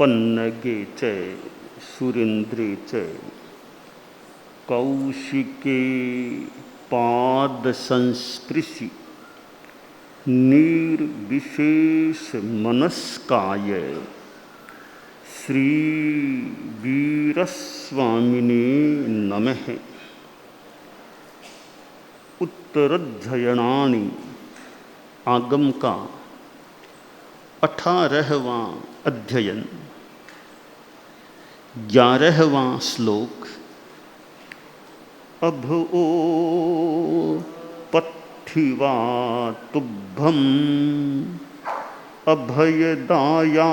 पन्नगे च सुरेन्द्रे च कौशिके पाद संस्पृशि निर्विशेष मनस्काय श्री वीरस्वामिने नमः। उत्तराध्ययनानि आगम का 18वां अध्ययन 11वां श्लोक। अभो पथिवा तुभ्यं अभयदाया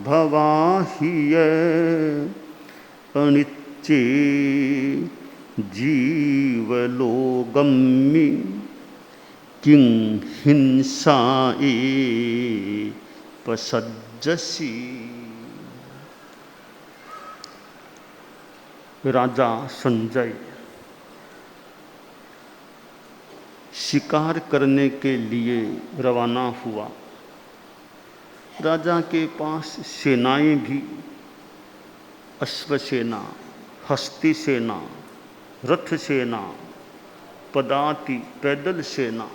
भवाहिय अनिच्चे जीवलोगम्मि किं हिंसाए पसज्जसि। राजा संजय शिकार करने के लिए रवाना हुआ। राजा के पास सेनाएं भी, अश्वसेना, हस्ती सेना, रथ सेना, पदाति पैदल सेना।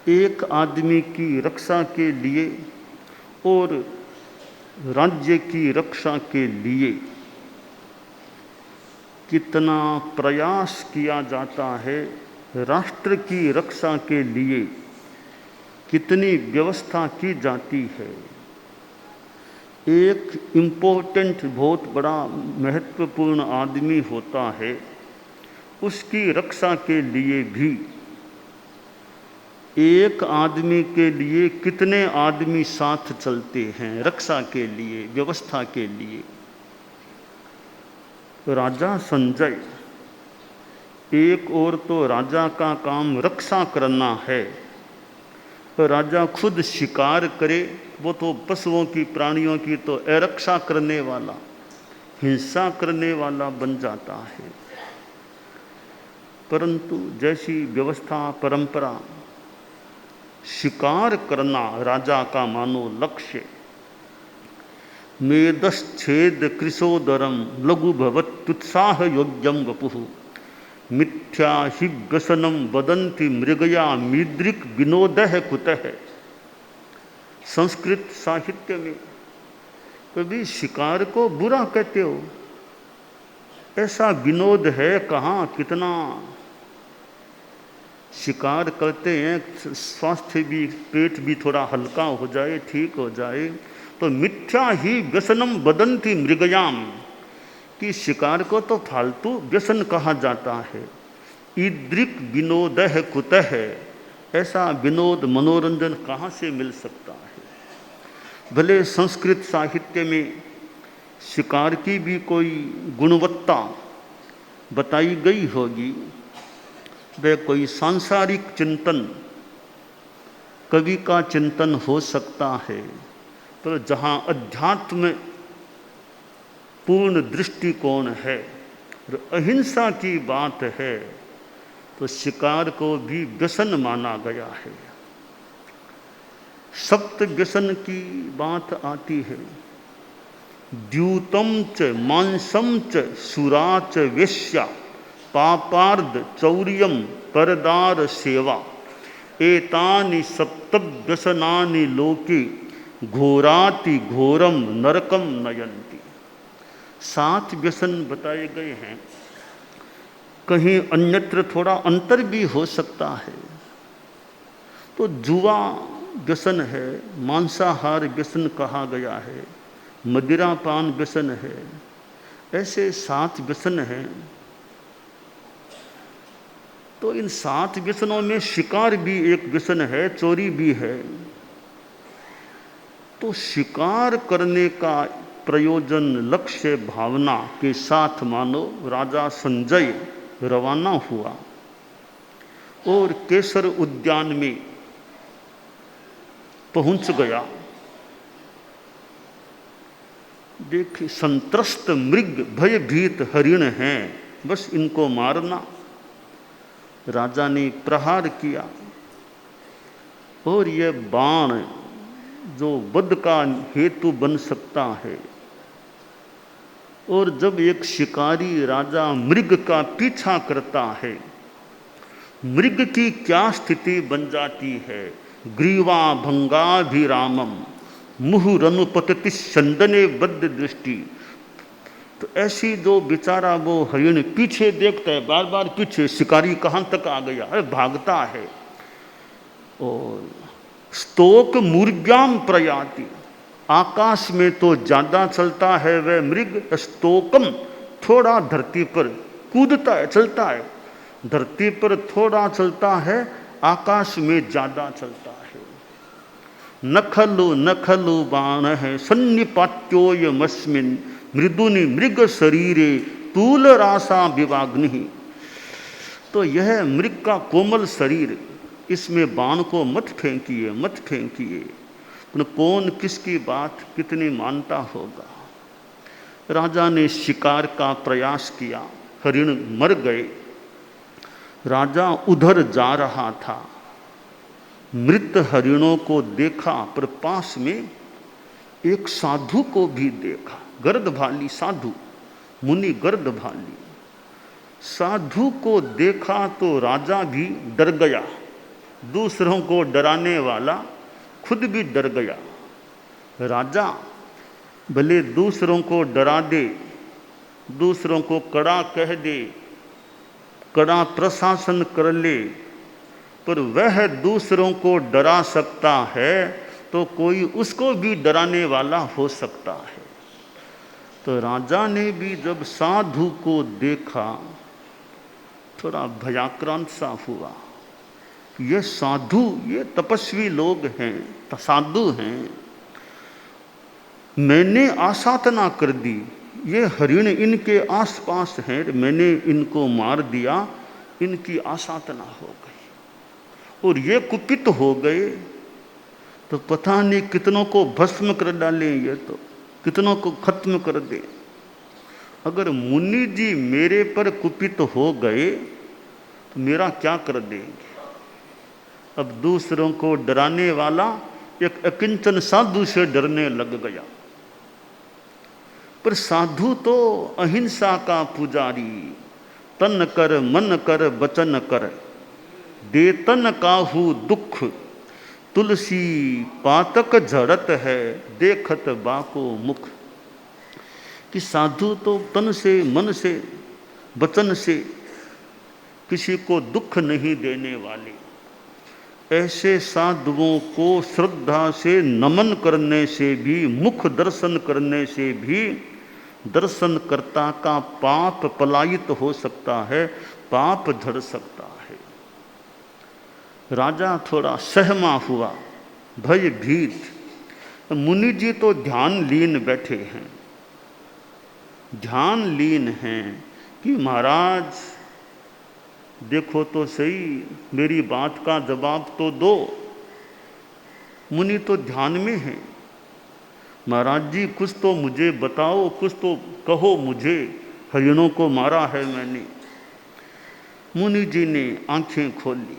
एक आदमी की रक्षा के लिए और राज्य की रक्षा के लिए कितना प्रयास किया जाता है, राष्ट्र की रक्षा के लिए कितनी व्यवस्था की जाती है। एक इम्पोर्टेंट, बहुत बड़ा महत्वपूर्ण आदमी होता है, उसकी रक्षा के लिए भी एक आदमी के लिए कितने आदमी साथ चलते हैं रक्षा के लिए, व्यवस्था के लिए। राजा संजय, एक और तो राजा का काम रक्षा करना है, तो राजा खुद शिकार करे, वो तो पशुओं की, प्राणियों की तो रक्षा करने वाला, हिंसा करने वाला बन जाता है। परंतु जैसी व्यवस्था, परंपरा, शिकार करना राजा का मानो लक्ष्य। मेदश्छेद कृशोदरम लघु भवत्युत्साह योग्यम वपुः मिथ्या हि व्यसनम वदन्ति मृगया मीदृक् विनोदः कुतः। संस्कृत साहित्य में कभी शिकार को बुरा कहते हो, ऐसा विनोद है कहाँ। कितना शिकार करते हैं, स्वास्थ्य भी, पेट भी थोड़ा हल्का हो जाए, ठीक हो जाए। तो मिथ्या ही व्यसनम वदन्ति मृगयाम, कि शिकार को तो फालतू व्यसन कहा जाता है। ईदृक् विनोदः कुतः, ऐसा विनोद, मनोरंजन कहाँ से मिल सकता है। भले संस्कृत साहित्य में शिकार की भी कोई गुणवत्ता बताई गई होगी, वह कोई सांसारिक चिंतन, कवि का चिंतन हो सकता है। तो जहाँ अध्यात्म पूर्ण दृष्टिकोण है और अहिंसा की बात है, तो शिकार को भी व्यसन माना गया है। सप्त व्यसन की बात आती है। द्यूतम च मांसम च सुरा च वेश्या पापार्ध चौर्यम परदार सेवा एतानि सप्तव्यसनानि लोके घोराति घोरम नरकम नयन्ति। 7 व्यसन बताए गए हैं। कहीं अन्यत्र थोड़ा अंतर भी हो सकता है। तो जुआ व्यसन है, मांसाहार व्यसन कहा गया है, मदिरापान व्यसन है, ऐसे 7 व्यसन हैं। तो इन 7 व्यसनों में शिकार भी एक व्यसन है, चोरी भी है। तो शिकार करने का प्रयोजन, लक्ष्य, भावना के साथ मानो राजा संजय रवाना हुआ और केसर उद्यान में पहुंच गया। देखिए, संत्रस्त मृग, भयभीत हरिण हैं, बस इनको मारना। राजा ने प्रहार किया और यह बाण जो वध का हेतु बन सकता है। और जब एक शिकारी राजा मृग का पीछा करता है, मृग की क्या स्थिति बन जाती है। ग्रीवा भंगाभिरामम मुहुरनुपतति संदने बद्ध दृष्टि। तो ऐसी जो बेचारा वो हरिण पीछे देखता है, बार बार पीछे, शिकारी कहाँ तक आ गया, अरे भागता है। और स्तोक मूर्ग्याम प्रयाति, आकाश में तो ज्यादा चलता है वह मृग, स्तोकम थोड़ा धरती पर कूदता है, चलता है, धरती पर थोड़ा चलता है, आकाश में ज्यादा चलता है। नखलु नखलु बाण है सन्निपात्योयमस्मिन् मृदुनि मृग शरीरे तूल रासा विवाग्नि। तो यह मृग का कोमल शरीर, इसमें बाण को मत फेंकिए, मत फेंकिए। कौन किसकी बात कितनी मानता होगा। राजा ने शिकार का प्रयास किया, हरिण मर गए। राजा उधर जा रहा था, मृत हरिणों को देखा, पर पास में एक साधु को भी देखा। गर्दभाली साधु, मुनि गर्दभाली साधु को देखा तो राजा भी डर गया। दूसरों को डराने वाला खुद भी डर गया। राजा भले दूसरों को डरा दे, दूसरों को कड़ा कह दे, कड़ा प्रशासन कर ले, पर वह दूसरों को डरा सकता है तो कोई उसको भी डराने वाला हो सकता है। तो राजा ने भी जब साधु को देखा, थोड़ा भयाक्रांत सा हुआ। ये साधु, ये तपस्वी लोग हैं, साधु हैं, मैंने आसाधना कर दी, ये हरिण इनके आसपास हैं, मैंने इनको मार दिया, इनकी आसाधना हो गई और ये कुपित हो गए, तो पता नहीं कितनों को भस्म कर डालें, ये तो कितनों को खत्म कर दे। अगर मुनि जी मेरे पर कुपित हो गए तो मेरा क्या कर देंगे। अब दूसरों को डराने वाला एक अकिंचन साधु से डरने लग गया। पर साधु तो अहिंसा का पुजारी, तन कर मन कर वचन कर, देतन काहू दुख, तुलसी पातक झड़त है, देखत बाको मुख। कि साधु तो तन से मन से वचन से किसी को दुख नहीं देने वाले। ऐसे साधुओं को श्रद्धा से नमन करने से भी, मुख दर्शन करने से भी दर्शनकर्ता का पाप पलायित हो सकता है, पाप झड़ सकता है। राजा थोड़ा सहमा हुआ, भयभीत। मुनि जी तो ध्यान लीन बैठे हैं, ध्यान लीन हैं कि महाराज देखो तो सही, मेरी बात का जवाब तो दो। मुनि तो ध्यान में हैं, महाराज जी कुछ तो मुझे बताओ, कुछ तो कहो मुझे, हरिणों को मारा है मैंने। मुनि जी ने आंखें खोली,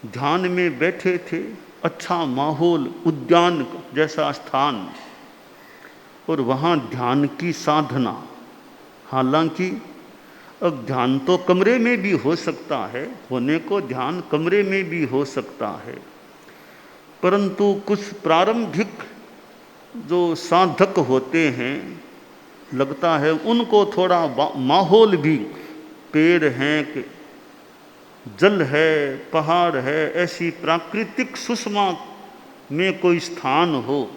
ध्यान में बैठे थे, अच्छा माहौल, उद्यान जैसा स्थान, और वहाँ ध्यान की साधना। हालांकि अब ध्यान तो कमरे में भी हो सकता है, होने को ध्यान कमरे में भी हो सकता है, परंतु कुछ प्रारंभिक जो साधक होते हैं, लगता है उनको थोड़ा माहौल भी, पेड़ हैं, जल है, पहाड़ है, ऐसी प्राकृतिक सुषमा में कोई स्थान हो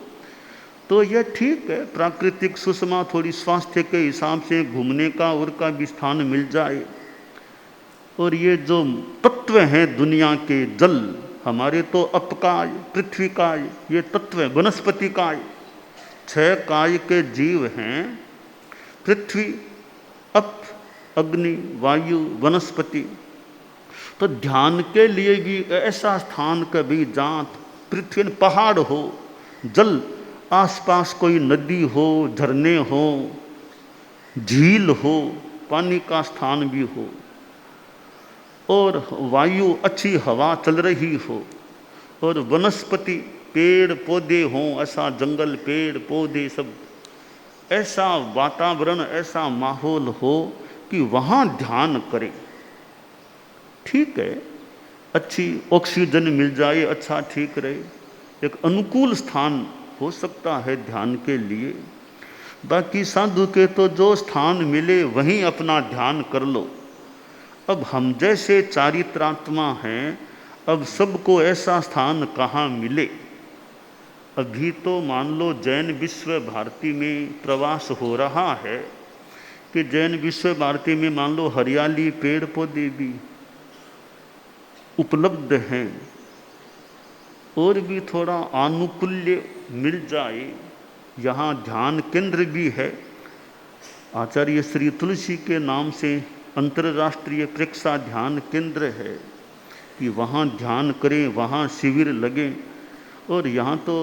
तो यह ठीक है। प्राकृतिक सुषमा थोड़ी स्वास्थ्य के हिसाब से घूमने का और का भी स्थान मिल जाए। और ये जो तत्व हैं दुनिया के, जल, हमारे तो अपकाय, पृथ्वी काय, ये तत्व है, वनस्पति काय, 6 काय के जीव हैं, पृथ्वी, अप, अग्नि, वायु, वनस्पति। तो ध्यान के लिए भी ऐसा स्थान कभी जहाँ पृथ्वी, पहाड़ हो, जल, आसपास कोई नदी हो, झरने हो, झील हो, पानी का स्थान भी हो, और वायु, अच्छी हवा चल रही हो, और वनस्पति पेड़ पौधे हों, ऐसा जंगल पेड़ पौधे सब, ऐसा वातावरण ऐसा माहौल हो कि वहाँ ध्यान करें। ठीक है, अच्छी ऑक्सीजन मिल जाए, अच्छा ठीक रहे, एक अनुकूल स्थान हो सकता है ध्यान के लिए। बाकी साधु के तो जो स्थान मिले वहीं अपना ध्यान कर लो। अब हम जैसे चारित्रात्मा हैं, अब सबको ऐसा स्थान कहाँ मिले। अभी तो मान लो जैन विश्व भारती में प्रवास हो रहा है कि जैन विश्व भारती में मान लो हरियाली पेड़ पौधे भी उपलब्ध हैं, और भी थोड़ा आनुकूल्य मिल जाए, यहाँ ध्यान केंद्र भी है। आचार्य श्री तुलसी के नाम से अंतर्राष्ट्रीय प्रेक्षा ध्यान केंद्र है कि वहाँ ध्यान करें, वहाँ शिविर लगे। और यहाँ तो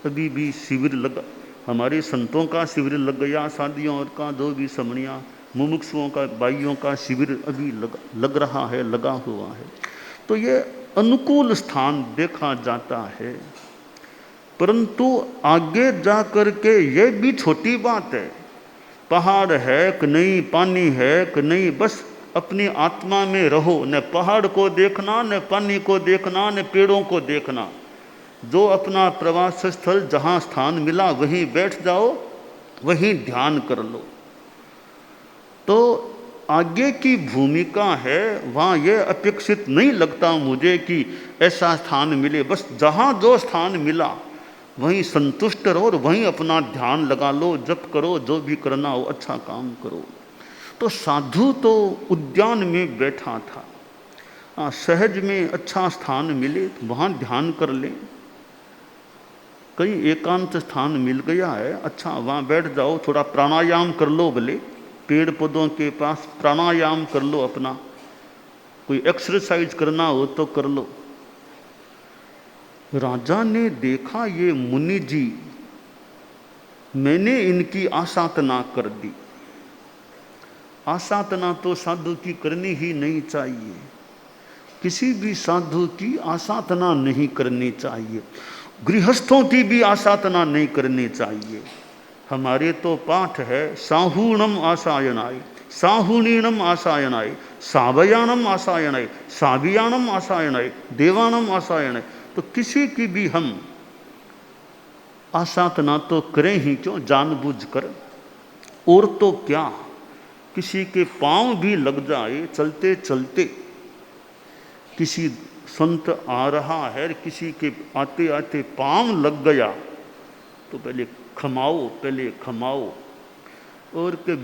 अभी भी शिविर लगा, हमारे संतों का शिविर लग गया, शादियों और का जो भी समणिया मुमुक्षुओं का भाइयों का शिविर अभी लग रहा है, लगा हुआ है। तो ये अनुकूल स्थान देखा जाता है, परंतु आगे जा कर के ये भी छोटी बात है। पहाड़ है कि नहीं, पानी है कि नहीं, बस अपनी आत्मा में रहो, न पहाड़ को देखना, न पानी को देखना, न पेड़ों को देखना। जो अपना प्रवास स्थल जहाँ स्थान मिला वहीं बैठ जाओ, वहीं ध्यान कर लो। तो आगे की भूमिका है, वहाँ ये अपेक्षित नहीं लगता मुझे कि ऐसा स्थान मिले, बस जहाँ जो स्थान मिला वहीं संतुष्ट रहो और वहीं अपना ध्यान लगा लो, जप करो, जो भी करना हो अच्छा काम करो। तो साधु तो उद्यान में बैठा था, सहज में अच्छा स्थान मिले तो वहाँ ध्यान कर लें। कहीं एकांत स्थान मिल गया है, अच्छा वहाँ बैठ जाओ, थोड़ा प्राणायाम कर लो, भले पेड़ पौधों के पास प्राणायाम कर लो, अपना कोई एक्सरसाइज करना हो तो कर लो। राजा ने देखा ये मुनि जी, मैंने इनकी आसाधना कर दी। आसाधना तो साधु की करनी ही नहीं चाहिए, किसी भी साधु की आसाधना नहीं करनी चाहिए, गृहस्थों की भी आसाधना नहीं करनी चाहिए। हमारे तो पाठ है साहूणम आसायनाय, साहुणीणम आसायनाय, सावयानम आसायनाय, सावियानम आसायनाय, देवानम आसायनाय। तो किसी की भी हम आसाधना तो करें ही क्यों, जानबूझकर। और तो क्या, किसी के पांव भी लग जाए चलते चलते, किसी संत आ रहा है, किसी के आते आते पांव लग गया तो पहले खमाओ, पहले खमाओ। और के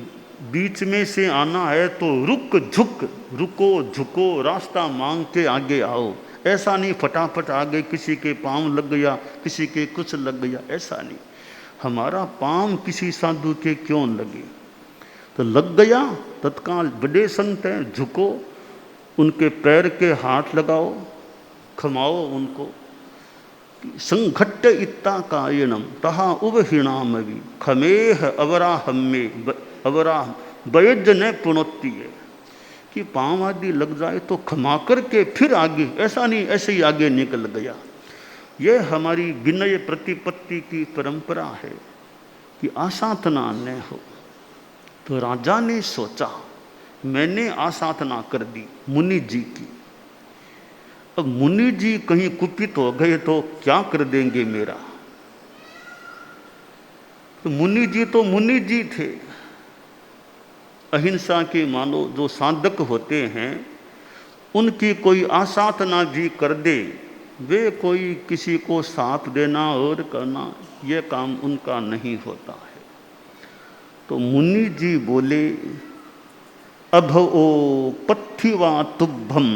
बीच में से आना है तो रुक झुक, रुको झुको, रास्ता मांग के आगे आओ। ऐसा नहीं फटाफट आगे किसी के पांव लग गया, किसी के कुछ लग गया, ऐसा नहीं। हमारा पांव किसी साधु के क्यों लगे, तो लग गया तत्काल बड़े संत हैं, झुको, उनके पैर के हाथ लगाओ, खमाओ उनको। संघट्ट इत्ता कायनम तहा उबहीणामवि खमेह अवराहमे अवराह वैज न पुनोत्ती है कि पाँव आदि लग जाए तो खमा करके फिर आगे, ऐसा नहीं ऐसे ही आगे निकल गया। यह हमारी विनय प्रतिपत्ति की परंपरा है कि आसाधना न हो। तो राजा ने सोचा मैंने आसाधना कर दी मुनि जी की, अब मुनि जी कहीं कुपित हो गए तो क्या कर देंगे मेरा। तो मुनि जी तो मुनि जी थे, अहिंसा के मानो जो साधक होते हैं, उनकी कोई आसाधना भी कर दे, वे कोई किसी को साथ देना और करना, ये काम उनका नहीं होता है। तो मुनि जी बोले अभओ पथिवा तुभ्यम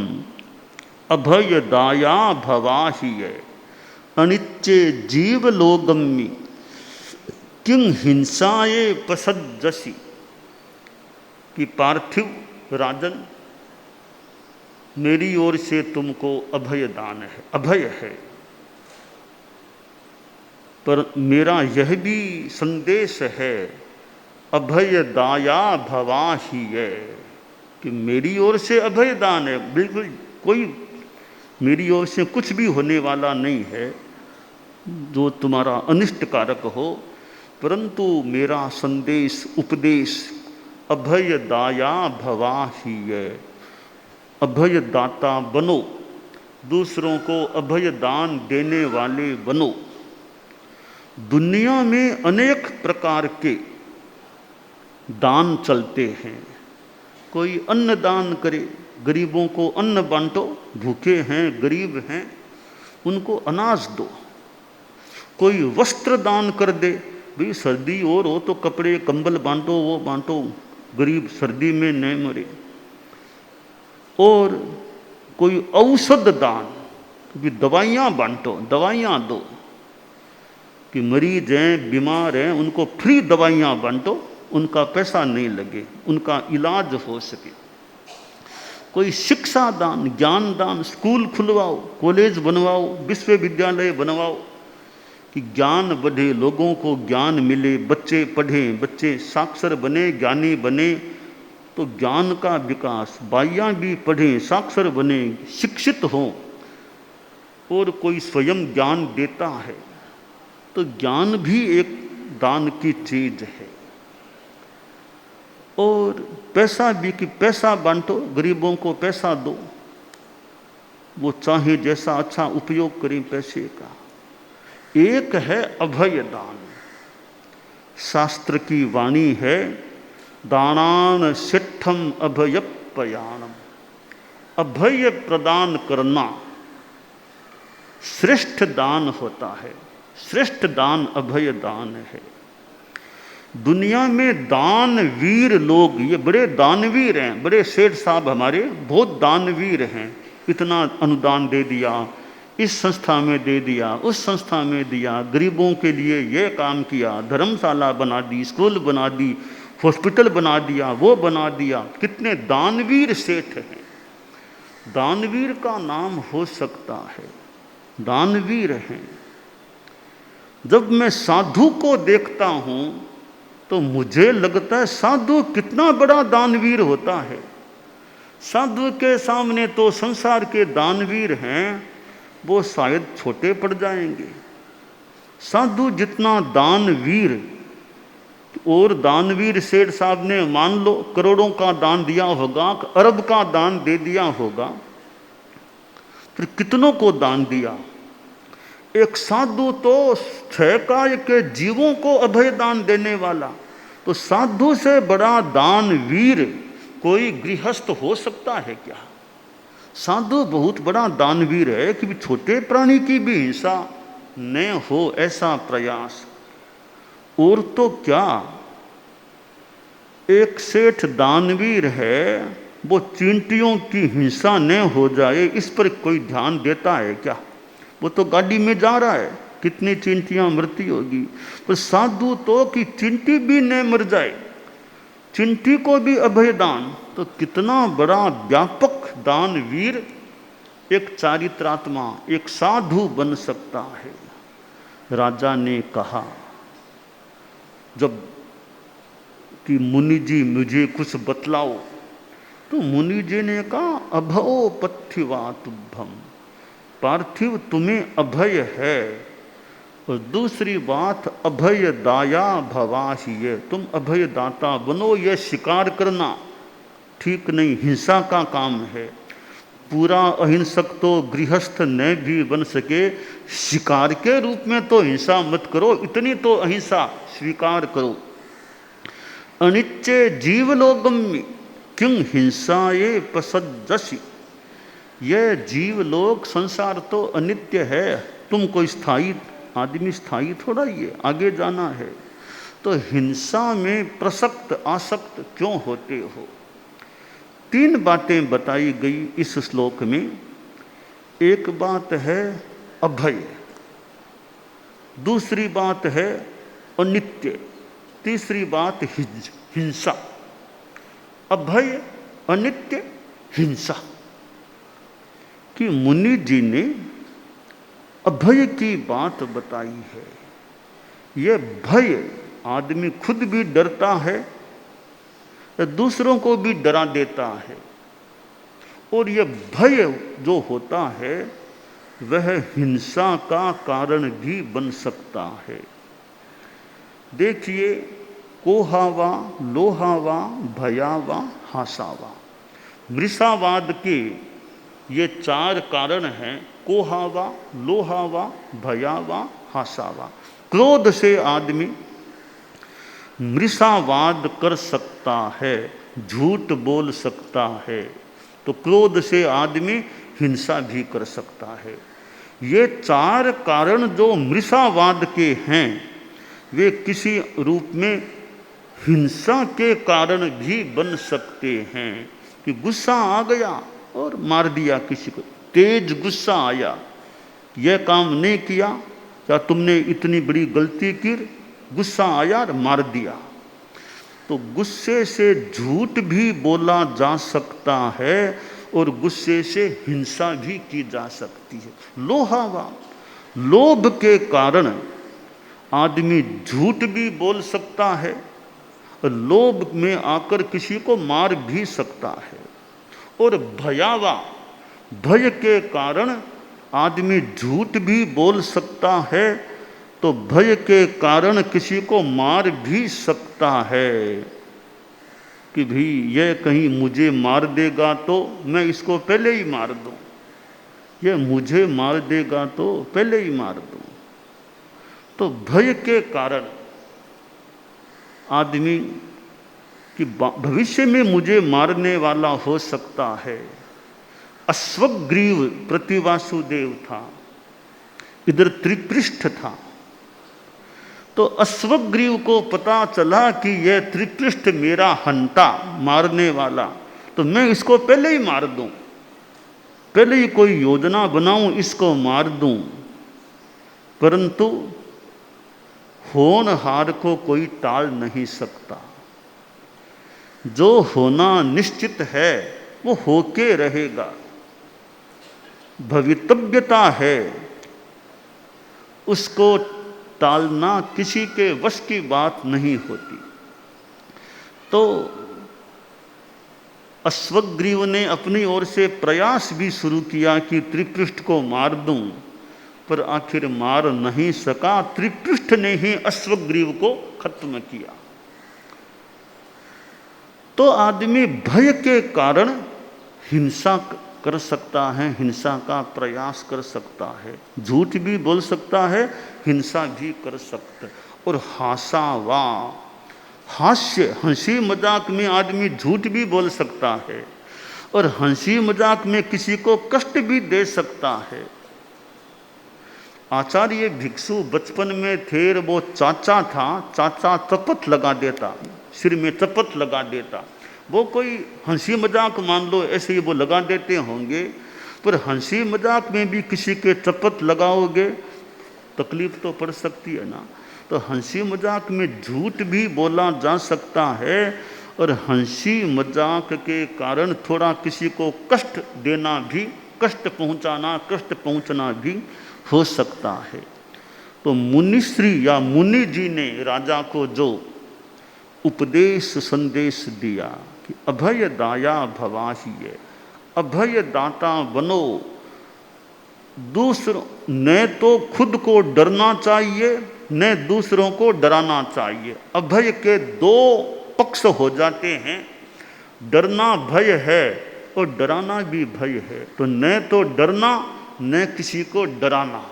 अभय दाया भवाहिय अनिच्चे जीवलोगम्मि किं हिंसाये पसज्जसि। कि पार्थिव राजन, मेरी ओर से तुमको अभय दान है, अभय है, पर मेरा यह भी संदेश है अभय दाया भवाहिय, कि मेरी ओर से अभय दान है, बिल्कुल कोई मेरी ओर से कुछ भी होने वाला नहीं है जो तुम्हारा अनिष्ट कारक हो, परंतु मेरा संदेश उपदेश अभय दाया भवा ही है। अभय दाता बनो, दूसरों को अभय दान देने वाले बनो। दुनिया में अनेक प्रकार के दान चलते हैं। कोई अन्न दान करे, गरीबों को अन्न बांटो, भूखे हैं गरीब हैं उनको अनाज दो। कोई वस्त्र दान कर दे, भाई सर्दी और हो तो कपड़े कंबल बांटो, वो बांटो, गरीब सर्दी में नहीं मरे। और कोई औषध दान, कि दवाइयाँ बांटो, दवाइयाँ दो, कि मरीज हैं बीमार हैं उनको फ्री दवाइयाँ बांटो, उनका पैसा नहीं लगे, उनका इलाज हो सके। कोई शिक्षा दान, ज्ञान दान, स्कूल खुलवाओ, कॉलेज बनवाओ, विश्वविद्यालय बनवाओ कि ज्ञान बढ़े, लोगों को ज्ञान मिले, बच्चे पढ़ें, बच्चे साक्षर बने, ज्ञानी बने तो ज्ञान का विकास, बाइयाँ भी पढ़ें, साक्षर बने, शिक्षित हों। और कोई स्वयं ज्ञान देता है तो ज्ञान भी एक दान की चीज है। और पैसा भी, कि पैसा बांटो, गरीबों को पैसा दो, वो चाहे जैसा अच्छा उपयोग करें पैसे का। एक है अभय दान, शास्त्र की वाणी है, दानान सिद्धम अभयपयाणम। अभय प्रदान करना श्रेष्ठ दान होता है, श्रेष्ठ दान अभय दान है। दुनिया में दानवीर लोग, ये बड़े दानवीर हैं, बड़े सेठ साहब हमारे बहुत दानवीर हैं, इतना अनुदान दे दिया, इस संस्था में दे दिया, उस संस्था में दिया, गरीबों के लिए ये काम किया, धर्मशाला बना दी, स्कूल बना दी, हॉस्पिटल बना दिया, वो बना दिया। कितने दानवीर सेठ हैं। दानवीर का नाम हो सकता है, दानवीर हैं। जब मैं साधु को देखता हूं तो मुझे लगता है साधु कितना बड़ा दानवीर होता है। साधु के सामने तो संसार के दानवीर हैं वो शायद छोटे पड़ जाएंगे। साधु जितना दानवीर, और दानवीर सेठ साहब ने मान लो करोड़ों का दान दिया होगा, अरब का दान दे दिया होगा, फिर कितनों को दान दिया। एक साधु तो 6 काय के जीवों को अभय दान देने वाला, तो साधु से बड़ा दानवीर कोई गृहस्थ हो सकता है क्या? साधु बहुत बड़ा दानवीर है कि छोटे प्राणी की भी हिंसा न हो, ऐसा प्रयास। और तो क्या, एक सेठ दानवीर है, वो चींटियों की हिंसा न हो जाए इस पर कोई ध्यान देता है क्या? वो तो गाड़ी में जा रहा है, कितनी चींटियां मरती होगी, पर साधु तो कि चींटी भी न मर जाए, चींटी को भी अभय दान। तो कितना बड़ा व्यापक दानवीर एक चारित्रात्मा, एक साधु बन सकता है। राजा ने कहा जब कि मुनि जी मुझे कुछ बतलाओ, तो मुनि जी ने कहा अभो पथिवा तुभ्यम, पार्थिव तुम्हें अभय है। और दूसरी बात अभय दाया भवाहिये, तुम अभय दाता बनो। यह शिकार करना ठीक नहीं, हिंसा का काम है। पूरा अहिंसक तो गृहस्थ न भी बन सके, शिकार के रूप में तो हिंसा मत करो, इतनी तो अहिंसा स्वीकार करो। अनिच्चे जीवलोकम्य किं हिंसाये पसज्जसि, यह जीवलोक संसार तो अनित्य है, तुम कोई स्थायी आदमी स्थायी थोड़ा ही है, आगे जाना है, तो हिंसा में प्रसक्त आसक्त क्यों होते हो? 3 बातें बताई गई इस श्लोक में। एक बात है अभय, दूसरी बात है अनित्य, तीसरी बात हिंसा। अभय, अनित्य, हिंसा। कि मुनि जी ने अभय की बात बताई है। यह भय, आदमी खुद भी डरता है, दूसरों को भी डरा देता है। और ये भय जो होता है वह हिंसा का कारण भी बन सकता है। देखिए, कोहावा, लोहावा, भयावा, हासावा, मृषावाद के ये 4 कारण हैं। कोहावा, लोहावा, भयावा, हासावा। क्रोध से आदमी मृषावाद कर सकता है, झूठ बोल सकता है, तो क्रोध से आदमी हिंसा भी कर सकता है। ये 4 कारण जो मृषावाद के हैं वे किसी रूप में हिंसा के कारण भी बन सकते हैं। कि गुस्सा आ गया और मार दिया किसी को, तेज गुस्सा आया, यह काम नहीं किया या तुमने इतनी बड़ी गलती की, गुस्सा आया और मार दिया। तो गुस्से से झूठ भी बोला जा सकता है और गुस्से से हिंसा भी की जा सकती है। लोहावा, लोभ के कारण आदमी झूठ भी बोल सकता है और लोभ में आकर किसी को मार भी सकता है। और भयावा, भय के कारण आदमी झूठ भी बोल सकता है, तो भय के कारण किसी को मार भी सकता है कि भाई यह कहीं मुझे मार देगा तो मैं इसको पहले ही मार दूं, यह मुझे मार देगा तो पहले ही मार दूं। तो भय के कारण आदमी कि भविष्य में मुझे मारने वाला हो सकता है। अश्वग्रीव प्रतिवासुदेव था, इधर त्रिपृष्ठ था। तो अश्वग्रीव को पता चला कि यह त्रिपृष्ठ मेरा हंता, मारने वाला, तो मैं इसको पहले ही मार दूं, पहले ही कोई योजना बनाऊं, इसको मार दूं। परंतु होनहार को कोई टाल नहीं सकता। जो होना निश्चित है वो होके रहेगा, भवितव्यता है, उसको टालना किसी के वश की बात नहीं होती। तो अश्वग्रीव ने अपनी ओर से प्रयास भी शुरू किया कि त्रिपृष्ठ को मार दूं, पर आखिर मार नहीं सका। त्रिपृष्ठ ने ही अश्वग्रीव को खत्म किया। तो आदमी भय के कारण हिंसा कर सकता है, हिंसा का प्रयास कर सकता है, झूठ भी बोल सकता है, हिंसा भी कर सकता है। और हासावा, हास्य, हंसी मजाक में आदमी झूठ भी बोल सकता है और हंसी मजाक में किसी को कष्ट भी दे सकता है। आचार्य भिक्षु बचपन में थे, वो चाचा था, चाचा चपत लगा देता, सिर में चपत लगा देता। वो कोई हंसी मजाक मान लो ऐसे ही वो लगा देते होंगे, पर हंसी मजाक में भी किसी के चपत लगाओगे तकलीफ तो पड़ सकती है ना। तो हंसी मजाक में झूठ भी बोला जा सकता है और हंसी मजाक के कारण थोड़ा किसी को कष्ट देना भी, कष्ट पहुंचाना, कष्ट पहुंचना भी हो सकता है। तो मुनिश्री या मुनि जी ने राजा को जो उपदेश संदेश दिया कि अभय दाया भवाहिए, अभय दाता बनो, दूसरों न तो खुद को डरना चाहिए न दूसरों को डराना चाहिए। अभय के 2 पक्ष हो जाते हैं, डरना भय है और डराना भी भय है। तो न तो डरना न किसी को डराना।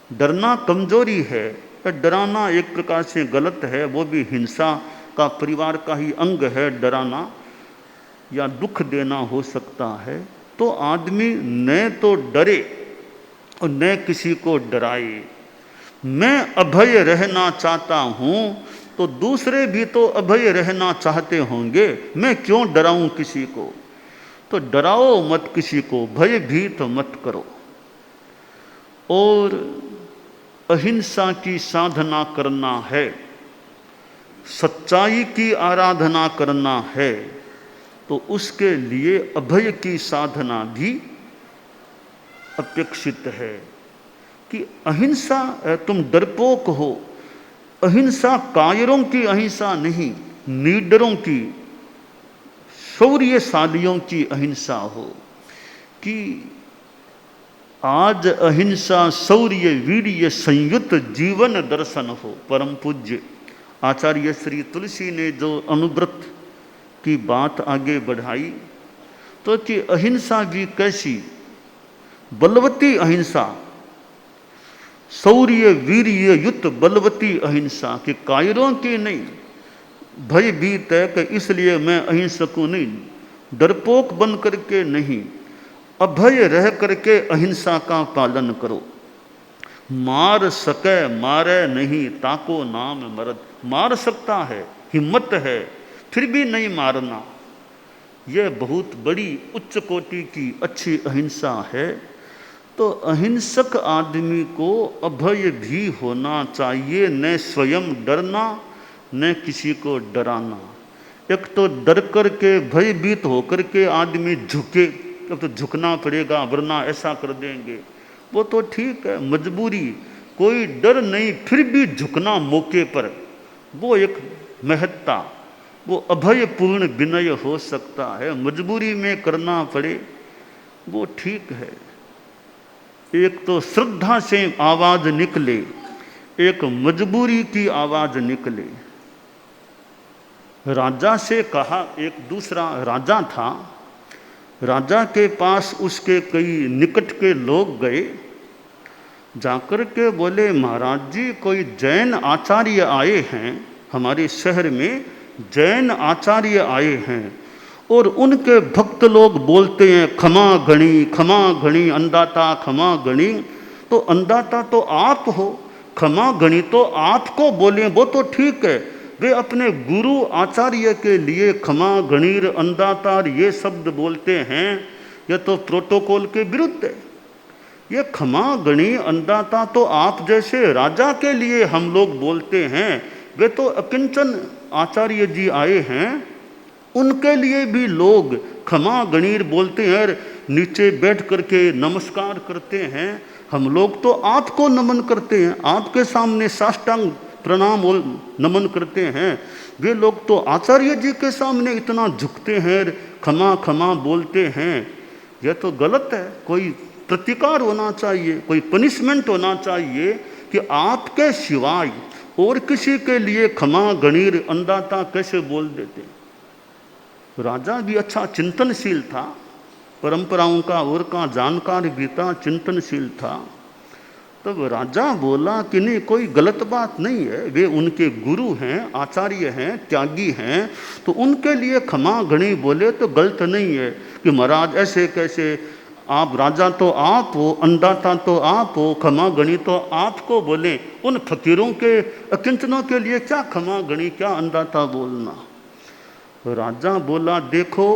डरना कमजोरी है और डराना एक प्रकार से गलत है, वो भी हिंसा का परिवार का ही अंग है। डराना या दुख देना हो सकता है। तो आदमी न तो डरे और न किसी को डराए। मैं अभय रहना चाहता हूँ तो दूसरे भी तो अभय रहना चाहते होंगे, मैं क्यों डराऊं किसी को। तो डराओ मत किसी को, भय भी तो मत करो। और अहिंसा की साधना करना है, सच्चाई की आराधना करना है, तो उसके लिए अभय की साधना भी अपेक्षित है। कि अहिंसा, तुम डरपोक हो, अहिंसा कायरों की अहिंसा नहीं, नीडरों की, शौर्यशालियों की अहिंसा हो, कि आज अहिंसा शौर्य वीर्य संयुक्त जीवन दर्शन हो। परम पूज्य आचार्य श्री तुलसी ने जो अनुव्रत की बात आगे बढ़ाई, तो कि अहिंसा भी कैसी बलवती अहिंसा, शौर्य वीर्य युक्त बलवती अहिंसा, कि कायरों की नहीं, भय भीत है कि इसलिए मैं अहिंसक हूं नहीं, डरपोक बन करके नहीं, अभय रह करके अहिंसा का पालन करो। मार सके मारे नहीं, ताको नाम मरद। मार सकता है, हिम्मत है, फिर भी नहीं मारना, यह बहुत बड़ी उच्च कोटि की अच्छी अहिंसा है। तो अहिंसक आदमी को अभय भी होना चाहिए, न स्वयं डरना न किसी को डराना। एक तो डर करके भयभीत होकर के आदमी झुके, अब तो झुकना पड़ेगा वरना ऐसा कर देंगे, वो तो ठीक है, मजबूरी, कोई डर नहीं फिर भी झुकना मौके पर, वो एक महत्ता, वो अभयपूर्ण विनय हो सकता है। मजबूरी में करना पड़े वो ठीक है। एक तो श्रद्धा से आवाज निकले, एक मजबूरी की आवाज निकले। राजा से कहा, एक दूसरा राजा था, राजा के पास उसके कई निकट के लोग गए, जाकर के बोले महाराज जी कोई जैन आचार्य आए हैं, हमारे शहर में जैन आचार्य आए हैं, और उनके भक्त लोग बोलते हैं खमा घणी अन्नदाता खमा घणी। तो अन्नदाता तो आप हो, खमा घणी तो आपको बोले वो तो ठीक है, वे अपने गुरु आचार्य के लिए खमा घणीर अन्नदातार ये शब्द बोलते हैं, यह तो प्रोटोकॉल के विरुद्ध है। ये खमा घणी अन्नदाता तो आप जैसे राजा के लिए हम लोग बोलते हैं, वे तो अकिंचन आचार्य जी आए हैं, उनके लिए भी लोग खमा गणीर बोलते हैं, नीचे बैठ करके नमस्कार करते हैं। हम लोग तो आपको नमन करते हैं, आपके सामने साष्टांग प्रणाम और नमन करते हैं, वे लोग तो आचार्य जी के सामने इतना झुकते हैं, खमा खमा बोलते हैं। यह तो गलत है, कोई प्रतिकार होना चाहिए, कोई पनिशमेंट होना चाहिए कि आपके सिवाय और किसी के लिए खमा गणीर अन्नदाता कैसे बोल देते। राजा भी अच्छा चिंतनशील था, परंपराओं का और का जानकार भी था, चिंतनशील था। तब राजा बोला कि नहीं कोई गलत बात नहीं है, वे उनके गुरु हैं, आचार्य हैं, त्यागी हैं, तो उनके लिए खमा घणी बोले तो गलत नहीं है कि महाराज ऐसे कैसे, आप राजा तो आप हो, अन्नदाता तो आप हो, खमा घणी तो आपको बोले, उन फकीरों के अकिंचनों के लिए क्या खमा घणी क्या अन्नदाता बोलना। राजा बोला देखो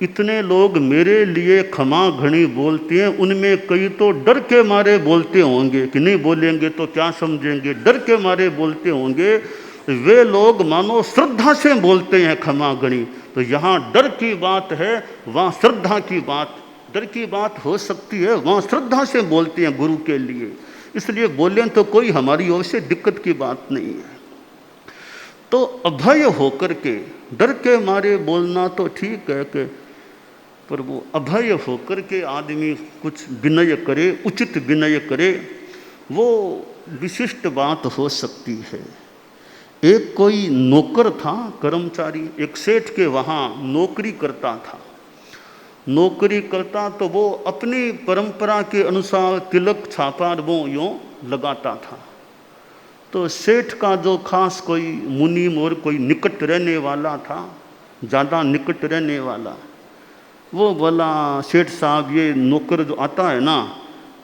इतने लोग मेरे लिए खमा घणी बोलते हैं, उनमें कई तो डर के मारे बोलते होंगे कि नहीं बोलेंगे तो क्या समझेंगे, डर के मारे बोलते होंगे, वे लोग मानो श्रद्धा से बोलते हैं खमा घणी। तो यहाँ डर की बात है, वहाँ श्रद्धा की बात, डर की बात हो सकती है, वहाँ श्रद्धा से बोलते हैं गुरु के लिए, इसलिए बोलें तो कोई हमारी ओर से दिक्कत की बात नहीं है। तो अभय होकर के डर के मारे बोलना तो ठीक है कि, पर वो अभय होकर के आदमी कुछ विनय करे, उचित विनय करे, वो विशिष्ट बात हो सकती है। एक कोई नौकर था, कर्मचारी, एक सेठ के वहाँ नौकरी करता था। नौकरी करता तो वो अपनी परंपरा के अनुसार तिलक छापा वो यूँ लगाता था। तो सेठ का जो खास कोई मुनीम और कोई निकट रहने वाला था, ज़्यादा निकट रहने वाला, वो बोला सेठ साहब ये नौकर जो आता है ना,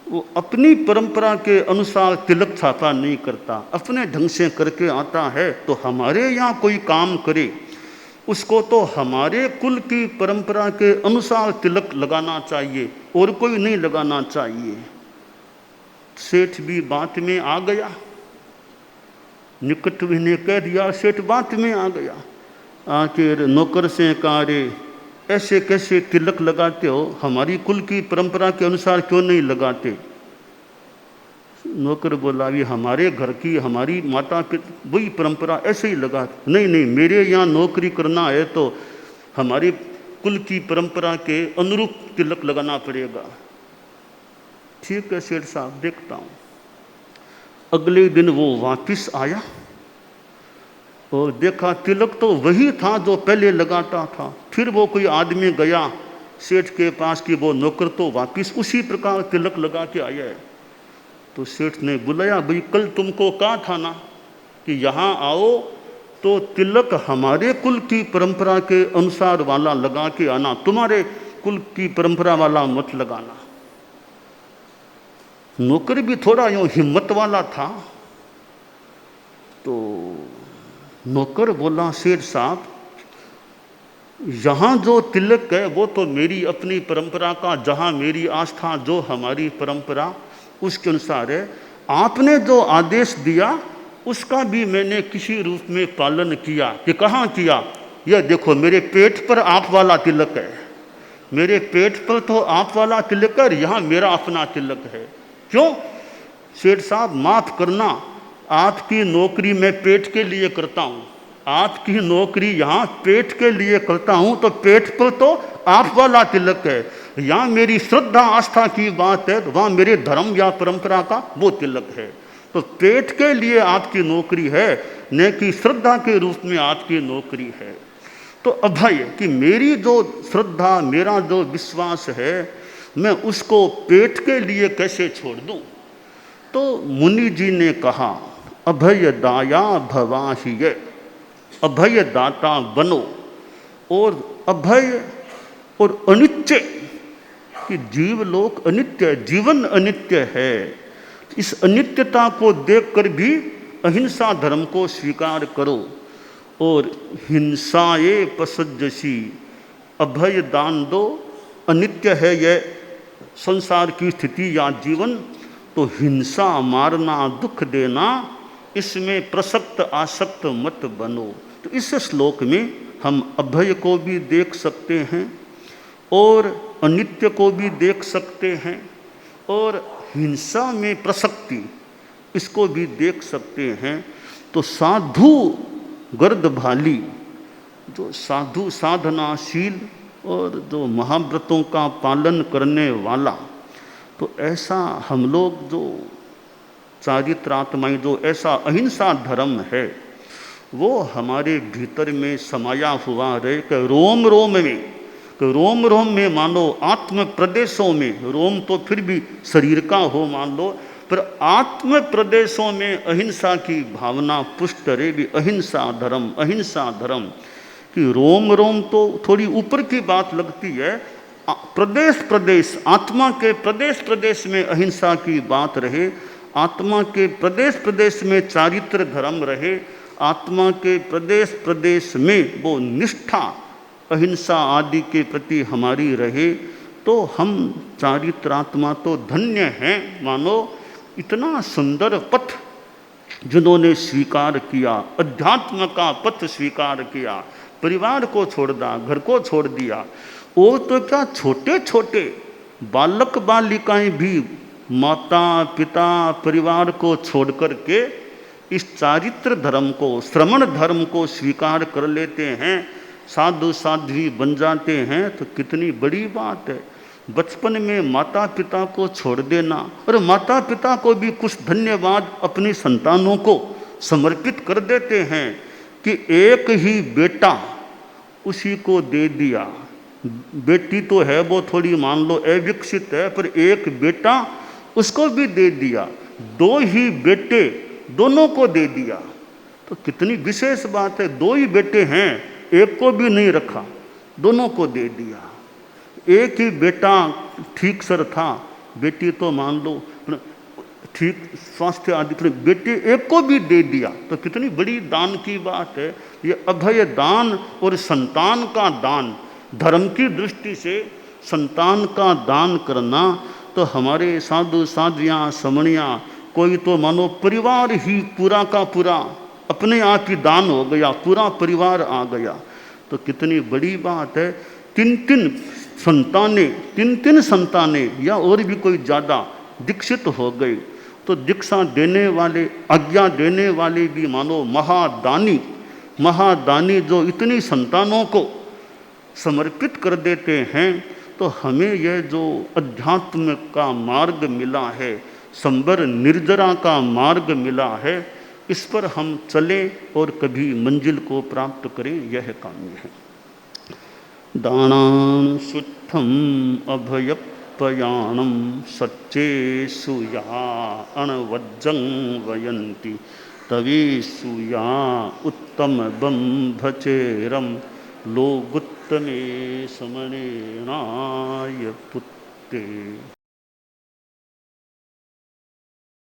वो अपनी परंपरा के अनुसार तिलक छापा नहीं करता, अपने ढंग से करके आता है, तो हमारे यहाँ कोई काम करे उसको तो हमारे कुल की परंपरा के अनुसार तिलक लगाना चाहिए और कोई नहीं लगाना चाहिए। सेठ भी बात में आ गया, निकट भी ने कह दिया, सेठ बात में आ गया। आखिर नौकर से कहा रे ऐसे कैसे तिलक लगाते हो, हमारी कुल की परंपरा के अनुसार क्यों नहीं लगाते। नौकर बोला भी हमारे घर की हमारी माता पिता वही परंपरा ऐसे ही लगा, नहीं नहीं मेरे यहाँ नौकरी करना है तो हमारी कुल की परंपरा के अनुरूप तिलक लगाना पड़ेगा। ठीक है सेठ साहब, देखता हूँ। अगले दिन वो वापिस आया और देखा तिलक तो वही था जो पहले लगाता था। फिर वो कोई आदमी गया सेठ के पास कि वो नौकर तो वापिस उसी प्रकार तिलक लगा के आया है। तो सेठ ने बुलाया, भाई कल तुमको कहा था ना कि यहाँ आओ तो तिलक हमारे कुल की परंपरा के अनुसार वाला लगा के आना, तुम्हारे कुल की परंपरा वाला मत लगाना। नौकर भी थोड़ा यूं हिम्मत वाला था। तो नौकर बोला, सेठ साहब यहाँ जो तिलक है वो तो मेरी अपनी परंपरा का, जहाँ मेरी आस्था, जो हमारी परंपरा उसके अनुसार है। आपने जो आदेश दिया उसका भी मैंने किसी रूप में पालन किया। कि कहाँ किया? यह देखो मेरे पेट पर आप वाला तिलक है, मेरे पेट पर तो आप वाला तिलक है, यहाँ मेरा अपना तिलक है। क्यों? सेठ साहब माफ़ करना, आपकी नौकरी मैं पेट के लिए करता हूँ, आपकी नौकरी यहाँ पेट के लिए करता हूँ, तो पेट पर तो आप वाला तिलक है। यहाँ मेरी श्रद्धा आस्था की बात है तो वहाँ मेरे धर्म या परंपरा का वो तिलक है। तो पेट के लिए आपकी नौकरी है, न कि श्रद्धा के रूप में आपकी नौकरी है। तो अभय कि मेरी जो श्रद्धा, मेरा जो विश्वास है, मैं उसको पेट के लिए कैसे छोड़ दूँ? तो मुनि जी ने कहा, अभय दाया भवाहिय, अभय दाता बनो। और अभय और अनित्य कि जीवलोक अनित्य है, जीवन अनित्य है। इस अनित्यता को देखकर भी अहिंसा धर्म को स्वीकार करो और हिंसाए पसज्जसी, अभय दान दो। अनित्य है यह संसार की स्थिति या जीवन, तो हिंसा, मारना, दुख देना, इसमें प्रसक्त आसक्त मत बनो। तो इस श्लोक में हम अभय को भी देख सकते हैं और अनित्य को भी देख सकते हैं और हिंसा में प्रसक्ति इसको भी देख सकते हैं। तो साधु गर्द भाली, जो साधु साधनाशील और जो महाव्रतों का पालन करने वाला, तो ऐसा हम लोग जो चारित्रात्माएं, जो ऐसा अहिंसा धर्म है वो हमारे भीतर में समाया हुआ रहे। कि रोम रोम में, कि रोम रोम में मानो आत्म प्रदेशों में, रोम तो फिर भी शरीर का हो मान लो, पर आत्म प्रदेशों में अहिंसा की भावना पुष्ट रहे भी। अहिंसा धर्म, अहिंसा धर्म कि रोम रोम तो थोड़ी ऊपर की बात लगती है, प्रदेश प्रदेश, आत्मा के प्रदेश प्रदेश में अहिंसा की बात रहे, आत्मा के प्रदेश प्रदेश में चारित्र धर्म रहे, आत्मा के प्रदेश प्रदेश में वो निष्ठा अहिंसा आदि के प्रति हमारी रहे, तो हम चारित्रात्मा तो धन्य हैं। मानो इतना सुंदर पथ जिन्होंने स्वीकार किया, अध्यात्म का पथ स्वीकार किया, परिवार को छोड़ दिया, घर को छोड़ दिया। वो तो क्या छोटे छोटे बालक बालिकाएं भी माता पिता परिवार को छोड़ कर के इस चारित्र धर्म को, श्रमण धर्म को स्वीकार कर लेते हैं, साधु साध्वी बन जाते हैं। तो कितनी बड़ी बात है। बचपन में माता पिता को छोड़ देना, और माता पिता को भी कुछ धन्यवाद अपनी संतानों को समर्पित कर देते हैं कि एक ही बेटा उसी को दे दिया। बेटी तो है वो थोड़ी मान लो अविकसित है, पर एक बेटा उसको भी दे दिया, दो ही बेटे दोनों को दे दिया। तो कितनी विशेष बात है। दो ही बेटे हैं, एक को भी नहीं रखा, दोनों को दे दिया। एक ही बेटा ठीक सर था, बेटी तो मान लो ठीक स्वास्थ्य आदि, पर बेटे एक को भी दे दिया। तो कितनी बड़ी दान की बात है। ये अभय दान और संतान का दान, धर्म की दृष्टि से संतान का दान करना, तो हमारे साधु साध्वियाँ समणियाँ, कोई तो मानो परिवार ही पूरा का पूरा अपने आप ही दान हो गया, पूरा परिवार आ गया। तो कितनी बड़ी बात है। तीन तीन संतानें या और भी कोई ज़्यादा दीक्षित हो गई, तो दीक्षा देने वाले, आज्ञा देने वाले भी मानो महादानी, महादानी जो इतनी संतानों को समर्पित कर देते हैं तो हमें यह जो अध्यात्म का मार्ग मिला है, संबर निर्जरा का मार्ग मिला है, इस पर हम चलें और कभी मंजिल को प्राप्त करें, यह काम्य है। दानां शुद्धम अभयपयाणम सच्चे सुया अणवज्जं वयन्ति तवे सुया उत्तम बंभचेरम लोगुत्तमे समनेनाय पुत्ते।